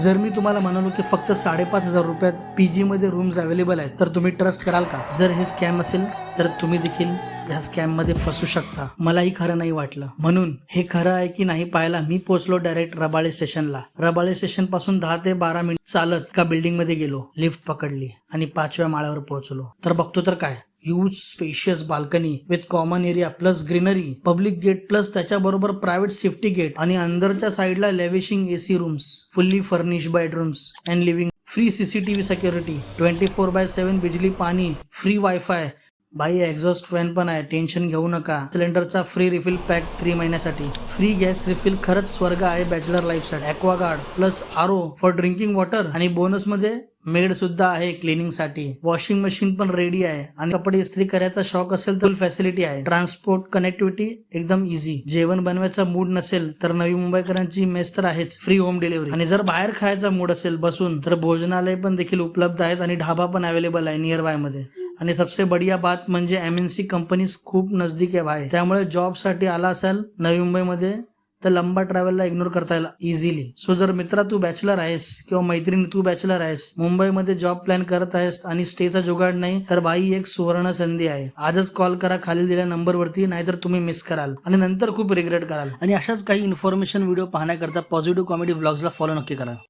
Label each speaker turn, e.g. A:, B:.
A: जर मी तुम्हाला म्हणालो की फक्त 5,500 रुपयात पीजी मध्ये रूम्स अवेलेबल आहेत तर तुम्ही ट्रस्ट कराल का? जर हे स्कॅम असेल तर तुम्ही देखील या स्कॅम मध्ये फसू शकता. मलाही खरं नाही वाटलं, म्हणून हे खरं आहे की नाही पाहायला मी पोहोचलो डायरेक्ट रबाळे स्टेशनला. रबाळे स्टेशन पासून 10 ते 12 मिनिट चालत एका बिल्डिंग मध्ये गेलो, लिफ्ट पकडली आणि 5व्या माळ्यावर पोहोचलो. तर बघतो तर काय, huge spacious balcony with common area plus greenery, public gate plus त्याच्याबरोबर प्रायव्हेट सेफ्टी गेट आणि अंदरच्या साईडला lavishing AC rooms, fully furnish bedrooms and living, free CCTV security, 24/7 बिजली पाणी, फ्री वायफाय. भाई एक्झॉस्ट फॅन पण आहे, टेन्शन घेऊ नका. सिलेंडरचा फ्री रिफिल पॅक 3 महिन्यासाठी, फ्री गॅस रिफिल. खरंच स्वर्ग आहे बॅचलर लाईफ साठी. Aquaguard plus RO for drinking water आणि बोनस मध्ये मेड सुद्धा आहे क्लिनिंग साठी. वॉशिंग मशीन पण रेडी आहे आणि कपडे इस्त्री करायचा शॉक असेल तर फॅसिलिटी आहे. ट्रान्सपोर्ट कनेक्टिव्हिटी एकदम इझी. जेवण बनवायचा मूड नसेल तर नवी मुंबईकरांची मेस तर आहेच, फ्री होम डिलिव्हरी. आणि जर बाहेर खायचा मूड असेल बसून तर भोजनालय पण देखील उपलब्ध आहेत आणि ढाबा पण अवेलेबल आहे नियर बाय मध्ये. आणि सबसे बढिया बात म्हणजे MNC कंपनीज खूप नजदीक आहे भाई. त्यामुळे जॉब साठी आला असाल नवी मुंबईमध्ये तर लंबा ट्रॅव्हलला इग्नोर करता येईल इझिली. सो जर मित्रा तू बॅचलर आहेस किंवा मैत्रिणी तू बॅचलर आहेस, मुंबईमध्ये जॉब प्लॅन करत आहेस आणि स्टेचा जुगाड नाही तर बाई एक सुवर्ण संधी आहे. आजच कॉल करा खाली दिलेल्या नंबरवरती, नाहीतर तुम्ही मिस कराल आणि नंतर खूप रिग्रेट कराल. आणि अशाच काही इन्फॉर्मेशन व्हिडिओ पाहण्याकरता पॉझिटिव्ह कॉमेडी व्लॉग्सला फॉलो नक्की करा.